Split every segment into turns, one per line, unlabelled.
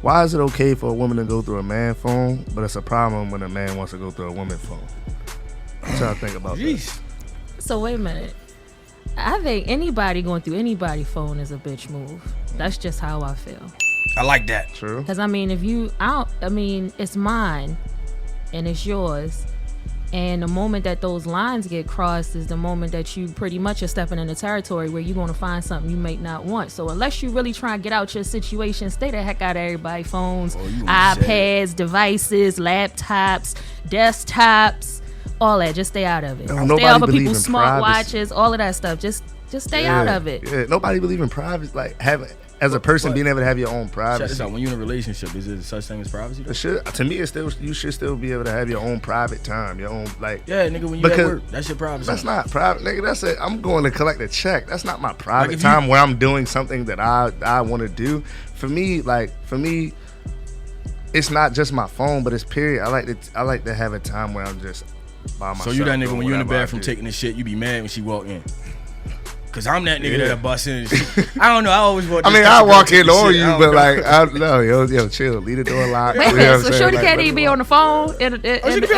Why is it okay for a woman to go through a man phone, but it's a problem when a man wants to go through a woman phone? What y'all think about that?
So wait a minute. I think anybody going through anybody's phone is a bitch move. That's just how I feel.
I like that.
True.
Because I mean, it's mine, and it's yours. And the moment that those lines get crossed is the moment that you pretty much are stepping into territory where you're going to find something you may not want. So unless you really try and get out your situation, stay the heck out of everybody's phones, iPads, devices, laptops, desktops, all that. Just stay out of it. Stay off of people's smartwatches, all of that stuff. Just stay out of it.
Yeah, nobody believe in privacy. Like as a person being able to have your own privacy.
Check this out. When you're in a relationship, is there such thing as privacy?
To me, you should still be able to have your own private time, your own
Yeah, nigga, when you at work, that's your privacy.
That's not private, nigga. That's it. I'm going to collect a check. That's not my private time where I'm doing something that I want to do. For me, it's not just my phone, but it's period. I like to have a time where I'm just by myself.
So you that nigga when you're in the bathroom taking a shit, you be mad when she walk in. Cause I'm that nigga that'll bust in. I don't know. I always want.
I walk in on you, but yo, chill. Leave the door locked.
Wait a minute. So Shorty can't even be on the phone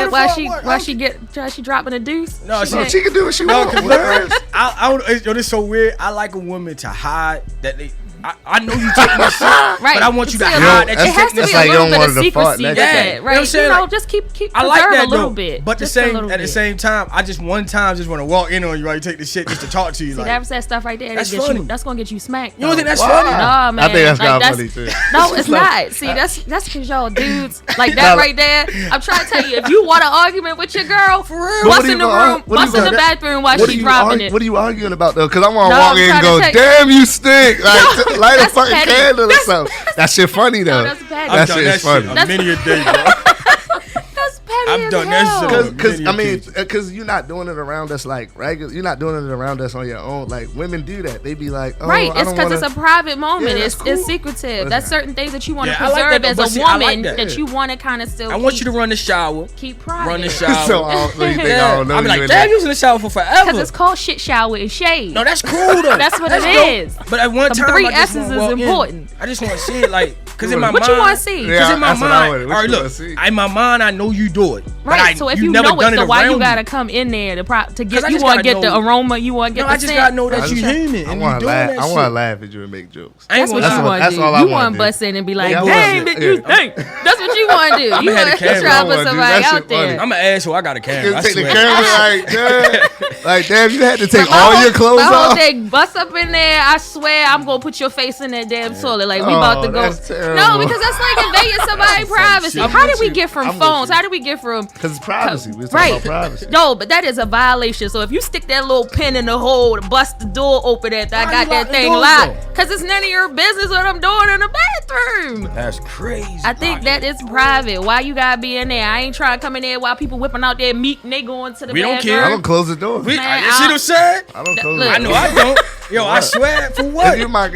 while she dropping a deuce.
No,
she can do what she wants.
Yo, this is so weird. I like a woman to hide that they. I know you taking this shit, right. But I want you to hide that.
It has to be a little bit of secrecy with that, right? You know, just keep
I like
preserve
that
a little
though,
bit.
But at the same time, I just one time just want to walk in on you while you take the shit just to talk to you.
See, that's that stuff right there. That's gonna get you smacked.
You don't think that's funny?
No, man.
I think that's kind of funny too.
No, it's not. See, that's because y'all dudes like that right there. I'm trying to tell you, if you want an argument with your girl, bust in the room, bust in the bathroom while she dropping it.
What are you arguing about though? Because I want to walk in and go, damn, you stink. Like light a fucking candle or something. That shit funny though. That shit is funny.
Many a day, bro.
That's petty.
I've done that shit.
Because you're not doing it around us like regular. You're not doing it around us on your own. Like women do that. They be like, oh,
right. It's because it's a private moment. It's secretive. That's certain things that you want to preserve as a woman that you want to kind of still.
I want you to run the shower.
Keep private.
Run the shower.
So you think I don't know?
I'm like, damn, you was in the shower for forever.
Because it's called shit shower and shade.
No, that's cool though.
That's what it is.
But at one time,
3 S's is important.
I just want to see it like. Because in my mind,
what you want to see?
Because in my mind, all right, look, in my mind, I know you do it.
Right. So if you know it, so why you gotta come in there to get? You want to get the aroma. You want to get the scent.
I just gotta know that you human.
I want to laugh. I want to laugh at you and make jokes.
That's what you want to do. You want to bust in and be like, "Hey, bitch, you stink." That's what you want to do. You want to try to put somebody out there.
I'm an asshole. I got a camera.
Take the camera like damn. You had to take all your clothes off.
My whole thing bust up in there. I swear, I'm gonna put your face in that damn toilet. Like we about to go. No, because that's like invading somebody's privacy. How did we get from phones? How did we get from?
Because it's privacy. We're talking about privacy.
No, but that is a violation. So if you stick that little pin in the hole to bust the door open, I got that thing locked. Because it's none of your business what I'm doing in the bathroom.
That's crazy.
I think that is private. Why you gotta be in there? I ain't trying to come in there while people whipping out their meat and they going to the bathroom.
We don't care.
I don't close the door.
See what I'm saying?
I don't close the door.
I know I don't. Yo, I swear, for what?
If you my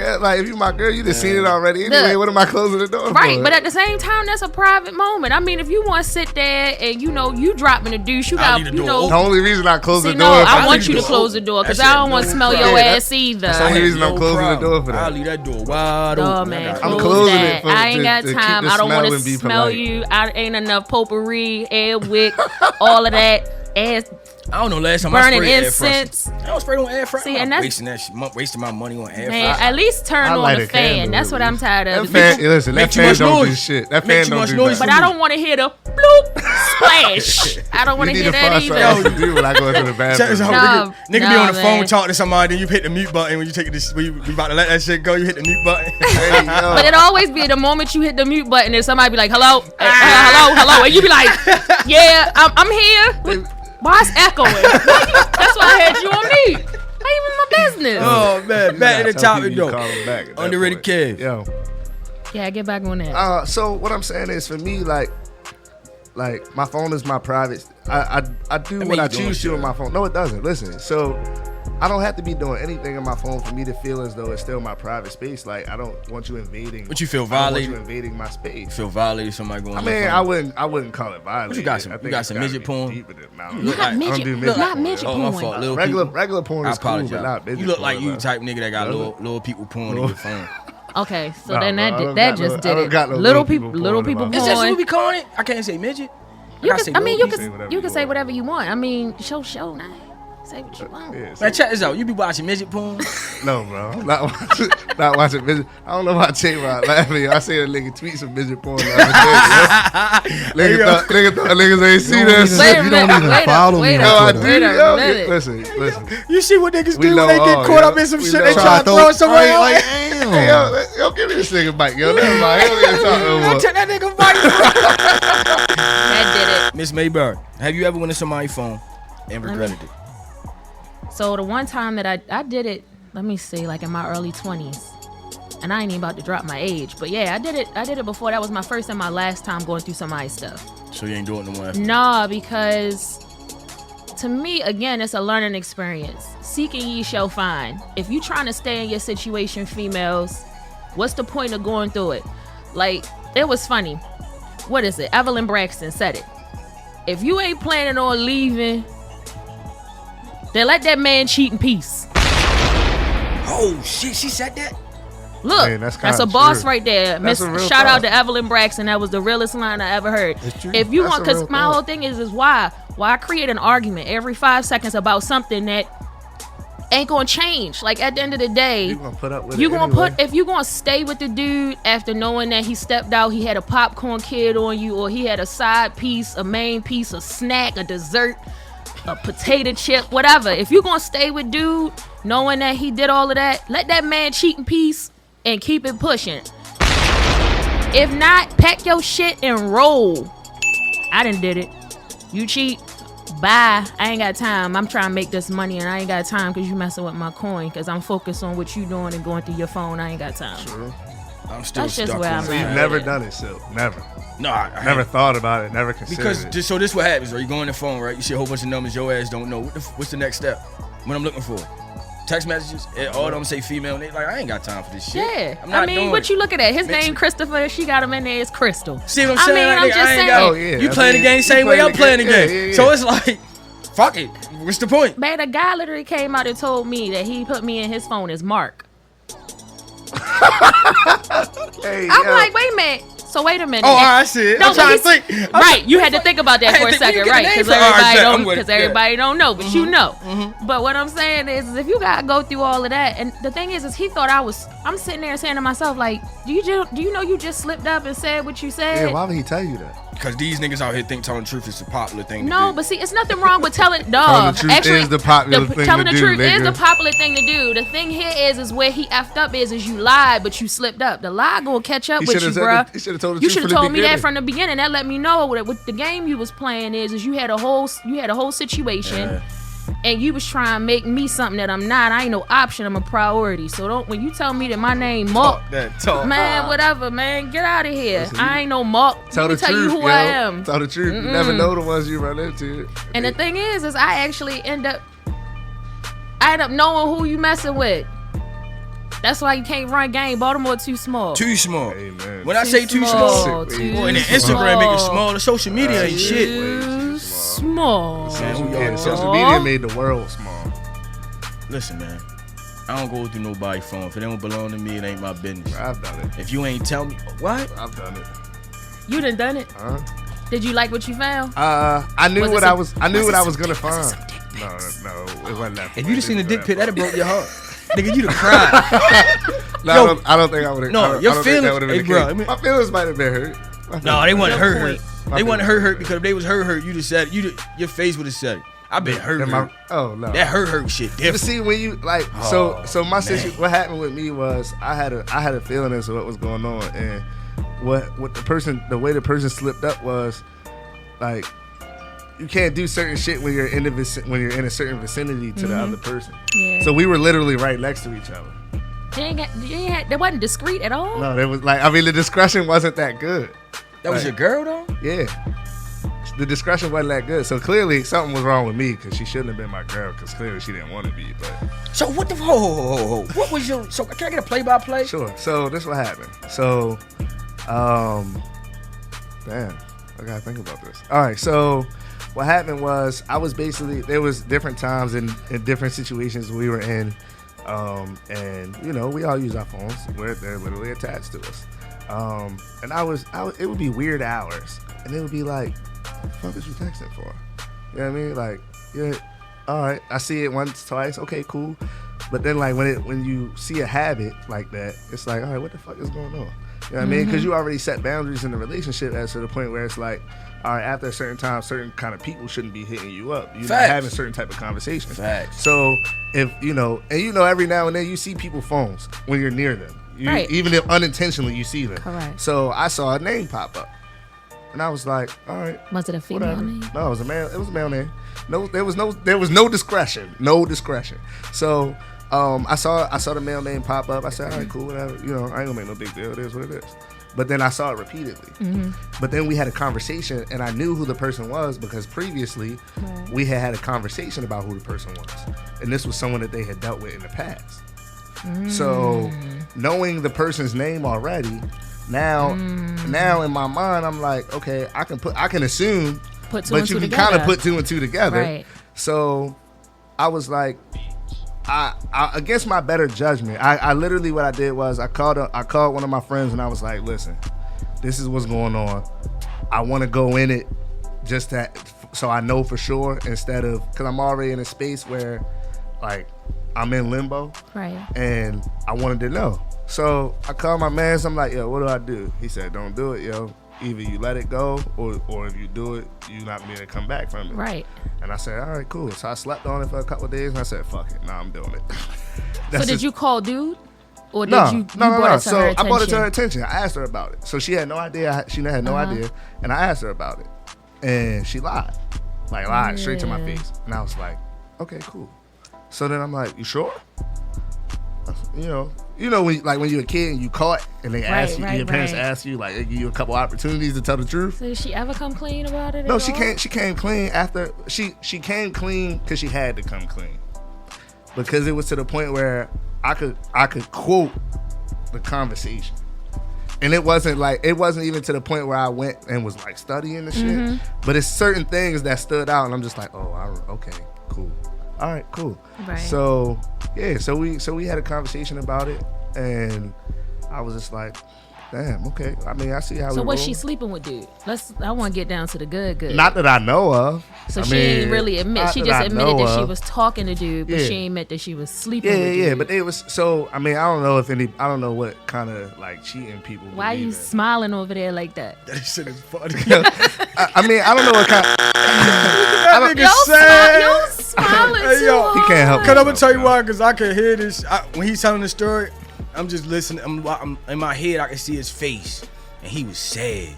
girl, you just seen it already. Anyway, what am I closing the door for?
Right, but at the same time, that's a private moment. I mean, if you want to sit there and you dropping a douche, you got
the only reason I close the door.
No, I want you to close the door because I don't want to smell your ass either.
That's the only reason I'm closing the door for that.
I'll leave that door wide open.
Oh man,
I'm closing it.
I ain't got time. I don't want to smell you. I ain't enough potpourri, air wick, all of that ass.
I don't know. Last time
burning
I sprayed
incense.
I don't spray on air fryer.
See, and
that's wasting my money on air fryer.
At least turn on the fan. That's what I'm tired of.
Listen, that fan don't do shit. That fan don't do nothing.
But I don't want to hear the bloop splash. I don't want to hear that either.
You do when I go into the bathroom.
Nigga be on the phone talking to somebody, then you hit the mute button when you take this. We about to let that shit go. You hit the mute button.
But it always be the moment you hit the mute button, and somebody be like, "Hello, hello," and you be like, "Yeah, I'm here." Why it's echoing? That's why I had you on me. Not even my business.
Oh man, back to the topic though. Underrated kid.
Yo.
Yeah, get back on that.
So what I'm saying is, for me, like my phone is my private. I do what I choose to on my phone. No, it doesn't. Listen, so I don't have to be doing anything on my phone for me to feel as though it's still my private space. Like I don't want you invading.
But you feel violated?
I don't want you invading my space.
You feel violated? Somebody going?
I mean, I wouldn't call it violated.
What you got? You got some midget porn?
Not midget porn.
Oh, my fault.
Regular porn is cool, but not midget porn.
You look like you type nigga that got little people porn on your phone.
Okay, so then that just did it. Little people porn.
Is that what we calling it? I can't say midget.
You can say whatever you want. I mean, show now. Say what you want.
Yeah, man, check this out. You be watching midget porn?
No, bro. I'm not watching midget. I don't know why I changed my laughing. I seen a nigga tweet some midget porn the other day. Nigga thought niggas ain't see that shit.
You don't even follow me.
No, I do. Listen.
You see what niggas do when they get caught up in some shit? They try to throw somewhere else.
Hey, yo, give me this nigga mic, yo. Never mind. He don't even talk no more.
Take that nigga mic.
That did it.
Ms.May, have you ever went to somebody's phone and regretted it?
So the one time that I did it, let me see, like in my early 20s, and I ain't even about to drop my age, but yeah, I did it before. That was my first and my last time going through somebody's stuff.
So you ain't doing it no more?
Nah, because to me, again, it's a learning experience. Seeking ye shall find. If you trying to stay in your situation, females, what's the point of going through it? Like, it was funny. What is it? Evelyn Braxton said it. If you ain't planning on leaving, then let that man cheat in peace.
Oh shit, she said that?
Look, man, that's a boss right there. Shout out to Evelyn Braxton. That was the realest line I ever heard. If you want, because my whole thing is why I create an argument every 5 seconds about something that ain't gonna change. Like at the end of the day,
you gonna put up with
if you gonna stay with the dude after knowing that he stepped out, he had a popcorn kid on you, or he had a side piece, a main piece, a snack, a dessert, a potato chip, whatever. If you gonna stay with dude knowing that he did all of that, let that man cheat in peace and keep it pushing. If not, pack your shit and roll. I done did it. You cheat, bye. I ain't got time. I'm trying to make this money and I ain't got time because you messing with my coin, because I'm focused on what you doing and going through your phone. I ain't got time.
True.
I'm still
That's
stuck
just where I'm
So
at.
you've never done it, Silk? Never.
No, I
never thought about it. Never considered
because
it.
So this what happens, right? You go on the phone, right? You see a whole bunch of numbers your ass don't know. What's the next step? What I'm looking for? Text messages. All of them say female. And they like, I ain't got time for this shit.
Yeah.
I'm not doing
what
it.
you looking at? His name Christopher. She got him in there as Crystal.
See what I'm saying?
I'm just saying.
Oh, yeah.
You playing the game same way I'm playing the game.
Yeah.
So it's like, fuck it. What's the point?
Man, a guy literally came out and told me that he put me in his phone as Mark. I'm like, wait a minute. So wait a minute.
Oh, I see it. I'm trying to think.
Right, you had to think about that for a second, right? Because everybody don't know, but you know. Mm-hmm. But what I'm saying is if you gotta go through all of that, and the thing is he thought I'm sitting there saying to myself, like, do you know you just slipped up and said what you said?
Yeah, why would he tell you that?
Because these niggas out here think telling the truth is a popular thing to do.
No, but see, it's nothing wrong with telling.
Telling the truth is the popular thing to do.
Telling the truth is the popular thing to do. The thing here is where he effed up is you lied, but you slipped up. The lie gonna catch up with you, bro.
He should have told the truth.
You should have told me that from the beginning. That let me know what the game you was playing is you had a whole situation. Yeah. And you was trying to make me something that I'm not. I ain't no option. I'm a priority. So when you tell me that my name Mark, man, whatever, man, get out of here. Listen, I ain't no Mark.
Tell
Let me tell you who I am.
Tell the truth. Mm-mm. You never know the ones you run into.
And the thing is I actually end up knowing who you messing with. That's why you can't run game. Baltimore too small.
Too small.
Amen.
When I say too small, and then Instagram make it small. The social media ain't shit.
Too small.
Social media made the world small.
Listen, man. I don't go through nobody's phone. If it don't belong to me, it ain't my business.
I've done it.
If you ain't tell me what?
I've done it.
You done it? Did you like what you found?
I knew what I was gonna find. No, it wasn't that.
If you'd have seen the dick pic, that'd have broke your heart. Nigga, you'd have cried.
No, I don't think I would have.
No, your feelings, hey, bro.
My feelings might have been hurt.
No, they wasn't hurt. They wasn't hurt because if they was hurt, you'd have said it. Your face would have said it. I've been hurt.
Oh no,
that hurt shit different.
But see, when you like, so my situation, what happened with me was I had a feeling as to what was going on, and what the way the person slipped up was like, you can't do certain shit when you're in a certain vicinity to the other person.
Yeah.
So we were literally right next to each other.
That wasn't discreet at all.
No, it was like, I mean, the discretion wasn't that good.
That was your girl though?
Yeah. The discretion wasn't that good. So clearly something was wrong with me because she shouldn't have been my girl because clearly she didn't want to be. But
so what the ho. What was your? So can I get a play-by-play?
Sure. So this is what happened. So, damn, I gotta think about this. All right. So what happened was I was basically, there was different times in different situations we were in, And you know, we all use our phones. They're literally attached to us. And it would be weird hours, and it would be like, what the fuck is you texting for? You know what I mean? Like, yeah, all right, I see it once, twice, okay, cool. But then like when you see a habit like that, it's like, all right, what the fuck is going on? You know what I mean? Because you already set boundaries in the relationship as to the point where it's like, all right, after a certain time, certain kind of people shouldn't be hitting you up. You're not having certain type of conversations.
Facts.
So if you know, and you know, every now and then you see people's phones when you're near them.
Right.
Even if unintentionally you see them.
Correct.
So I saw a name pop up, and I was like, all right.
Was it a female
whatever.
name?
No, it was a male. It was a male name. No, there was no discretion. No discretion. So I saw the male name pop up. I said, all right, cool, whatever. You know, I ain't gonna make no big deal. It is what it is. But then I saw it repeatedly. But then we had a conversation, and I knew who the person was because previously we had a conversation about who the person was, and this was someone that they had dealt with in the past. So knowing the person's name already, now in my mind I'm like, okay, I can assume, but you can kind of put two and two together.
Right.
So I was like, I against my better judgment, I literally what I did was I called one of my friends and I was like, listen, this is what's going on. I want to go in it just so I know for sure, instead of, because I'm already in a space where like I'm in limbo, right? And I wanted to know. So I called my man. I'm like, yo, what do I do? He said, don't do it, yo. Either you let it go, or if you do it, you're not going to come back from it.
Right.
And I said, all right, cool. So I slept on it for a couple of days, and I said, fuck it. Nah, I'm doing it.
So did you call dude? Or did
no,
you
no.
brought it to
So
her attention?
I brought it to her attention. I asked her about it. So she had no idea. She had no idea. And I asked her about it. And she lied. Like, lied straight to my face. And I was like, okay, cool. So then I'm like, you sure? You know when you're a kid and you caught and they ask you, your parents ask you, like, they give you a couple opportunities to tell the truth.
So did she ever come clean about it?
No, she came clean after she came clean because she had to come clean, because it was to the point where I could quote the conversation, and it wasn't even to the point where I went and was like studying the shit, but it's certain things that stood out, and I'm just like, okay, cool. All right, cool. Right. So yeah, so we had a conversation about it, and I was just like, damn, okay. I mean, I see how.
So was she sleeping with dude? I want to get down to the good.
Not that I know of.
So she ain't really admit. She just admitted that she was talking to dude, but she ain't admit that she was sleeping with dude.
Yeah. But it was so. I mean, I don't know what kind of like cheating people.
Why are you smiling over there like that?
That shit is funny.
I mean, I don't know what kind.
That nigga sad.
Smiling too hard.
He can't help.
Cause I'm gonna tell you why. Cause I can hear this when he's telling the story. I'm just listening. I'm in my head. I can see his face, and he was sad.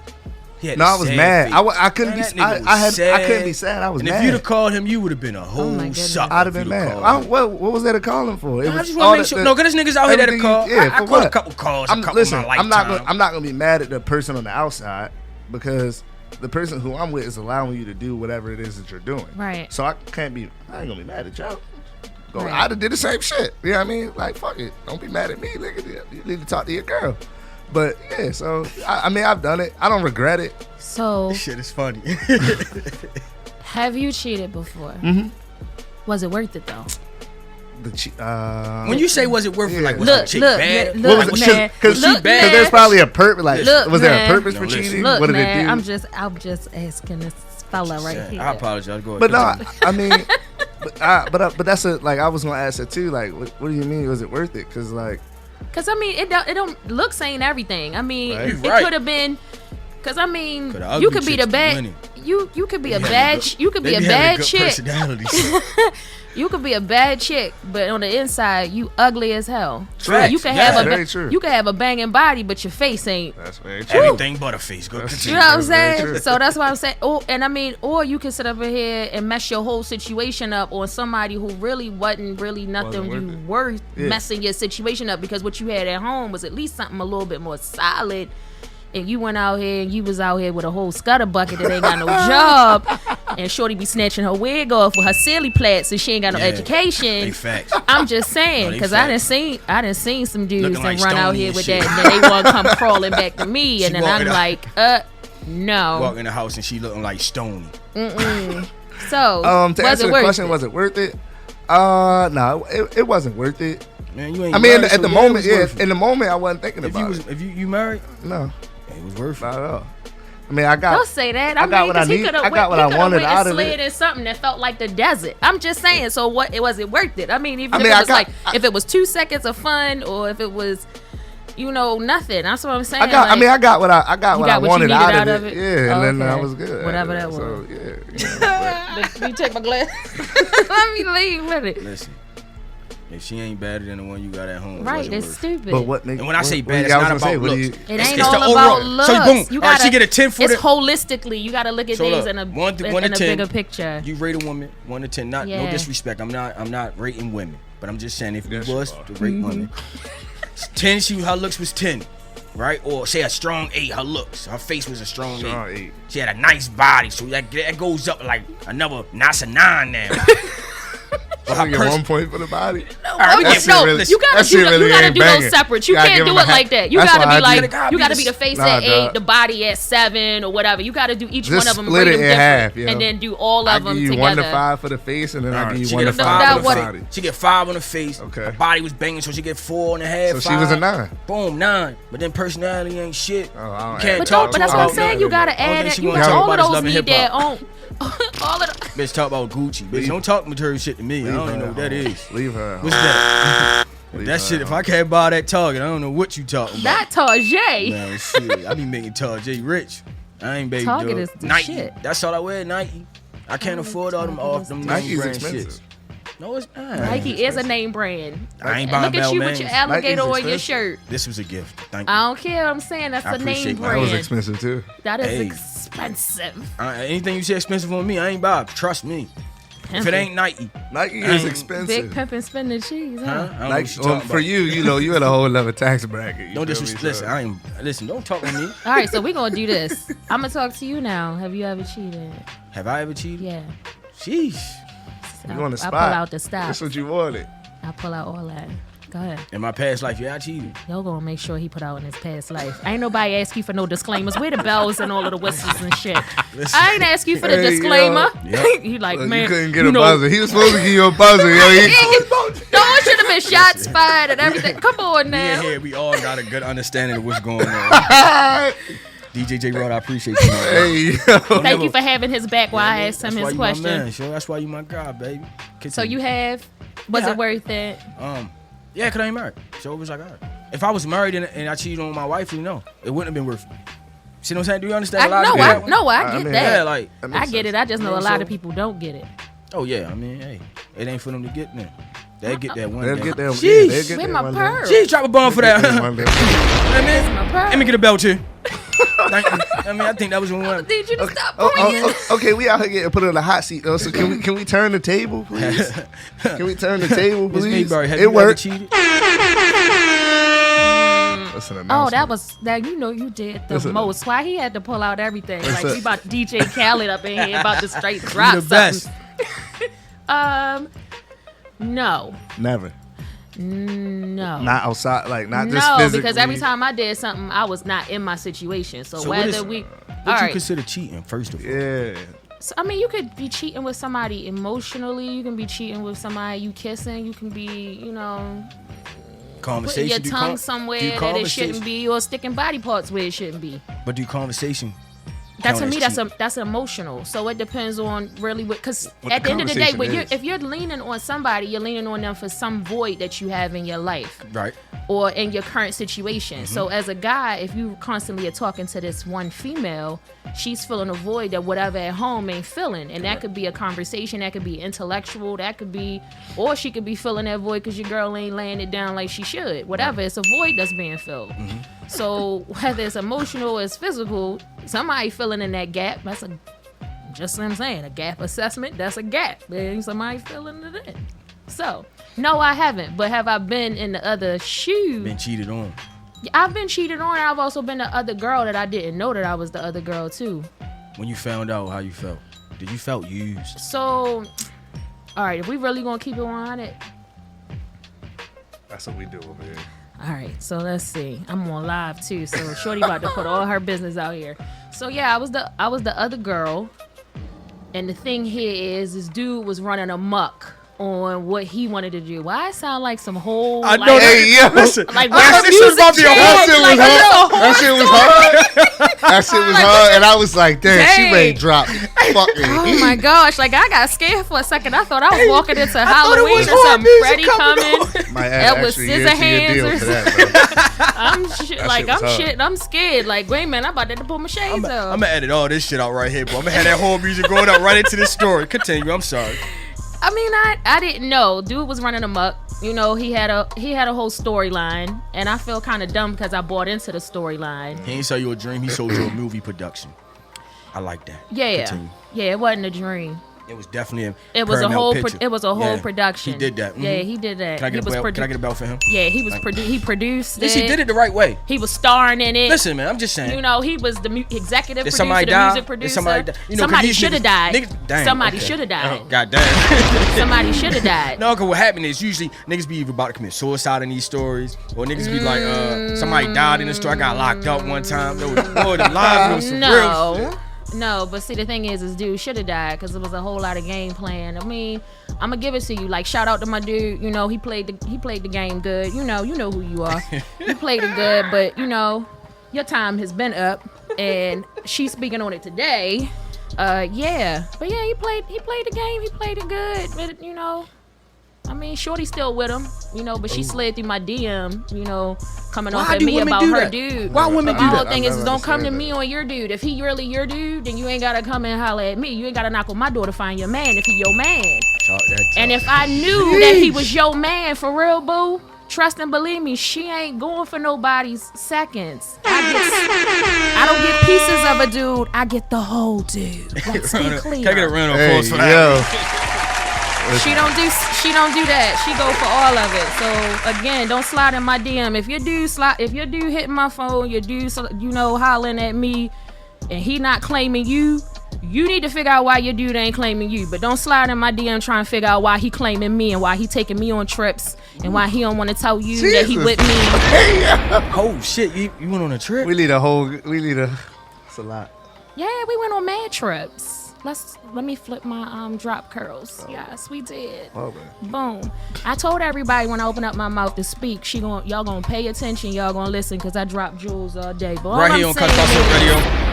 I was mad. I couldn't be. I couldn't be sad. I was mad.
And if you'd have called him, you would have been a whole sucker.
I'd have been mad. What was there to call him for?
I just want to make sure. No, cause this niggas out here that call.
Yeah,
I called a couple calls. I'm
not gonna be mad at the person on the outside, because the person who I'm with is allowing you to do whatever it is that you're doing. Right. So I ain't gonna be mad at y'all. Right. I'd have did the same shit. You know what I mean? Like, fuck it. Don't be mad at me, nigga. You need to talk to your girl. But yeah, so I mean, I've done it. I don't regret it.
So
this shit is funny.
Have you cheated before? Was it worth it though?
When you say was it worth it, like was the chick bad?
Because there's probably a purpose. Like, was there a purpose for cheating?
Look,
what did
man,
it do?
I'm just asking this fella right here.
I apologize. Go ahead.
But no, I mean, but that's like I was gonna ask it too. Like, what do you mean? Was it worth it? Because
I mean, it don't look saying everything. I mean, it could have been. Because I mean, you could be the bad. You could be a bad. You could be a bad chick. You could be a bad chick, but on the inside, you ugly as hell.
True.
You can have a banging body, but your face ain't.
That's very true.
Everything but a face. Go continue.
You know what I'm saying? So that's why I'm saying. Or you can sit up here and mess your whole situation up on somebody who really wasn't nothing worth messing your situation up, because what you had at home was at least something a little bit more solid. And you went out here and you was out here with a whole scutter bucket that ain't got no job, and shorty be snatching her wig off with her silly plaits and she ain't got no education.
Facts.
I'm just saying, because I done seen some dudes
like
run out here with
shit.
that, and then they want to come crawling back to me, and then I'm like, no.
Walk in the house and she looking like Stony.
So
to answer the question, was it worth it? No, it wasn't worth it.
Man, you ain't.
I mean,
married,
at the
so
moment,
it was worth it.
in the moment, I wasn't thinking about it.
If you married,
No,
it was worth it.
not at all. I mean, I got.
Don't say that.
I got what I need. I got what I wanted out of
slid
it.
in something that felt like the desert. I'm just saying. So what? It was it worth it? I mean, if it was if it was 2 seconds of fun, or if it was, nothing. That's what I'm saying.
I got what I wanted out of it. Yeah, and then I
Okay.
was good.
Whatever that was.
So yeah.
Let me take my glass. Let me leave with it.
Listen, if she ain't better than the one you got at home,
Right,
it's
it's stupid.
But what?
And when I say bad, it's not about looks.
It ain't
it's
all
the
about
overall.
looks.
So boom,
You
all right,
gotta,
she get a 10 for
it's
the.
holistically. You got to look at
So
things
look,
in a
1 to
in a
10,
bigger picture.
You rate a woman 1 to 10. No disrespect. I'm not rating women, but I'm just saying if you was to rate women, 10. Her looks was 10, right? Or say a strong 8. Her looks, her face was a strong 8. She had a nice body, so that goes up like another. That's a 9 now.
I get 1 point for the body.
You gotta do those separate. You can't do it like that. You gotta be like, you gotta be the face at 8, the body at 7, or whatever. You gotta do each one of them,
split it in half,
and then do all of them
together. I give you 1 to 5 for the face, and then I give you 1 to 5 for the body.
She get 5 on the face.
Okay.
Her body was banging, so she get 4.5.
So she was a 9.
Boom, 9. But then personality ain't shit.
Oh, I
you can't
But
talk to
that's
her
what I'm
about
saying.
nothing.
You gotta add it. You got all of those need their own. All of the
Bitch, talk about Gucci. Bitch, don't talk material shit to me. I don't even know what that is.
Leave her.
What's that? That shit, if I can't buy that Target, I don't know what you talking about.
That Target.
Man, shit. I be making Target rich. I ain't baby
Target
dog.
is the
Nike.
shit.
That's all I wear, Nike. I can't afford all them off them
Nike's
name brand
expensive.
shits. No, it's not.
Nike is a name brand.
I ain't buying
Look at you with
Balmains.
your alligator
Nike's
on your
expensive.
shirt.
This was a gift. Thank you.
I don't care. I'm saying that's
I
a name
appreciate that.
That was
brand.
expensive too.
That is
Hey.
expensive.
Anything you say expensive on me, I ain't buy. Trust me. If it ain't Nike,
Nike is
Big
expensive.
pimpin' spinning cheese,
huh?
huh?
I don't know
Like
what you talking
for
about.
you had a whole other tax bracket. You
Don't
feel me?
disrespect.
So-
Listen, don't talk to me.
All right, so we're gonna do this. I'm gonna talk to you now. Have you ever cheated?
Have I ever cheated?
Yeah.
Sheesh.
You on the
I
spot.
pull out the stop.
That's what you wanted.
I pull out all that. Go ahead.
In my past life, yeah, I cheated.
Y'all gonna make sure he put out in his past life. Ain't nobody ask you for no disclaimers. Where the bells and all of the whistles and shit. I ain't ask you for the
Hey,
disclaimer.
yo.
You like,
Look,
man.
you couldn't get a buzzer. He was supposed to give you a buzzer. Yo,
No, it should have been shots fired and everything. Come on now.
Yeah, we all got a good understanding of what's going on. DJ J Rod, I appreciate you, man.
Hey, yo.
Thank you for having his back while I asked him
That's why
his
you my
question.
man, sure. That's why you my guy, baby.
So you have, was
Yeah.
it worth it?
Yeah, cause I ain't married. So it was like, all right. If I was married and I cheated on my wife, no, it wouldn't have been worth it. See what I'm saying? Do you understand?
I
a lot of
get
people-
that.
Yeah, like,
I get it. I just know a lot
So-
of people don't get it.
oh yeah. I mean, hey, it ain't for them to get there. They'll get that one
They'll
day.
get that.
Sheesh.
They'll get
Where
that
my
one day.
pearl?
She drop a bomb for that.
One day.
My pearl.
Let me get a belt here. Thank you. I mean, I think that was one.
I need you to stop
Oh,
breathing.
okay, we out here getting put on the hot seat though. So can we turn the table, please? Can we turn the table,
Ms.May,
please?
have
It
you ever
worked.
cheated?
That's an
Oh,
announcement.
that was that. You know, you did the
Listen.
most. Why he had to pull out everything?
What's
Like
up?
we about DJ Khaled up in here about to straight drop
You the best.
something. No,
Never.
no.
Not outside, like not just
No,
physically.
because every time I did something, I was not in my situation. So,
So
whether
what
we,
do
all
you
right.
consider cheating? First of all,
Yeah.
So, I mean, you could be cheating with somebody emotionally. You can be cheating with somebody you kissing. You can be,
conversation.
putting your tongue somewhere that it shouldn't be, or sticking body parts where it shouldn't be.
But do conversation?
That to
count
me,
as
that's emotional. So it depends on really what, because
What
at
the
the end of the day,
conversation is.
if you're leaning on somebody, you're leaning on them for some void that you have in your life
Right.
or in your current situation.
Mm-hmm.
So as a guy, if you constantly are talking to this one female, she's filling a void that whatever at home ain't filling, and that could be a conversation, that could be intellectual, that could be, or she could be filling that void because your girl ain't laying it down like she should. Whatever, it's a void that's being filled.
Mm-hmm.
So whether it's emotional or it's physical, somebody filling in that gap, that's just what I'm saying, a gap assessment, that's a gap. And somebody filling it in. So, no, I haven't. But have I been in the other shoe?
Been cheated on.
I've been cheated on. I've also been the other girl that I didn't know that I was the other girl too.
When you found out, how you felt? Did you felt used?
So, all right, if we really gonna keep it 100,
That's what we do over here.
all right, so let's see. I'm on live too, so Shorty about to put all her business out here. So yeah, I was the other girl, and the thing here is this dude was running amok on what he wanted to do. Why it sound like some whole
I know listen,
like
I thought this was about to be a whole
That shit was hard. That shit was hard. And I was like, damn, she may drop fucking
Oh my gosh, like I got scared for a second. I thought I was walking into Halloween or something. Freddy coming.
That
was scissor hands or something. I'm scared. Like, wait a minute, I'm about to pull my shades up.
I'm gonna edit all this shit out right here, bro. I'm gonna have that whole music going up right into the story. Continue. I'm sorry.
I mean, I didn't know. Dude was running amok. You know, he had a whole storyline, and I feel kind of dumb because I bought into the storyline.
He ain't sell you a dream. He sold you a movie production. I like that.
Yeah.
Continue.
Yeah, it wasn't a dream.
It was definitely
it was a whole production.
He did that. Mm-hmm.
Yeah, he did that.
Can I get a bell for him?
Yeah, he was he produced it.
Yes, he did it the right way.
He was starring in it.
Listen, man, I'm just saying.
You know, he was the executive producer,
somebody
the music producer. Somebody should have died. Somebody should have died.
Oh, God damn.
Somebody should have died.
No, because what happened is usually niggas be either about to commit suicide in these stories, or niggas be like, somebody died in the story. I got locked up one time. There was more than live. Was some real shit.
No, but see, the thing is dude should have died because it was a whole lot of game plan. I mean, I'm gonna give it to you. Like, shout out to my dude. You know, he played the game good. You know who you are. You played it good, but you know, your time has been up, and she's speaking on it today. Yeah, but yeah, he played the game. He played it good, but you know. I mean, Shorty's still with him, you know, but she slid through my DM, you know, coming off at me about her dude.
Why women do that?
My whole thing is don't come to me on your dude. If he really your dude, then you ain't gotta come and holler at me. You ain't gotta knock on my door to find your man if he your man. And if I knew that he was your man for real, boo, trust and believe me, she ain't going for nobody's seconds. I don't get pieces of a dude. I get the whole dude. Let's be clear.
Can I get a round of applause for that?
She don't do that. She go for all of it. So again, don't slide in my DM. If your dude hitting my phone, your dude, you know, hollering at me, and he not claiming you, you need to figure out why your dude ain't claiming you. But don't slide in my DM trying to figure out why he claiming me and why he taking me on trips and why he don't want to tell you that he with me.
Oh shit, you went on a trip?
It's a lot.
Yeah, we went on mad trips. Let me flip my drop curls. Yes, we did.
Oh,
boom. I told everybody when I open up my mouth to speak, y'all gonna pay attention, y'all gonna listen, cause I drop jewels all day. But
right here on CuttzBySilkRadio.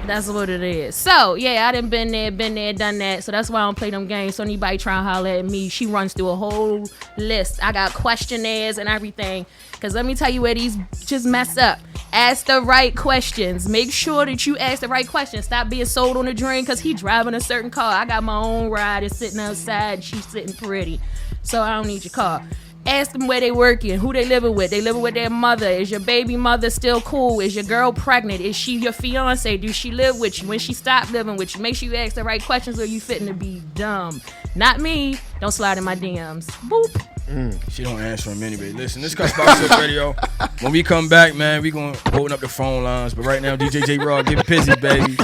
That's what it is. So yeah, I done been there, done that. So that's why I don't play them games. So anybody try to holler at me, she runs through a whole list. I got questionnaires and everything. Cause let me tell you where these just mess up. Ask the right questions. Make sure that you ask the right questions. Stop being sold on a dream because he driving a certain car. I got my own ride. It's sitting outside. And she's sitting pretty. So I don't need your car. Ask them where they working, who they living with. They living with their mother. Is your baby mother still cool? Is your girl pregnant? Is she your fiance? Do she live with you? When she stop living with you, make sure you ask the right questions or you fitting to be dumb. Not me. Don't slide in my DMs. Boop.
She don't answer him anyway. Listen, this CuttzBySilkRadio. When we come back, man, we gonna open up the phone lines. But right now, DJ J Raw, get busy, baby.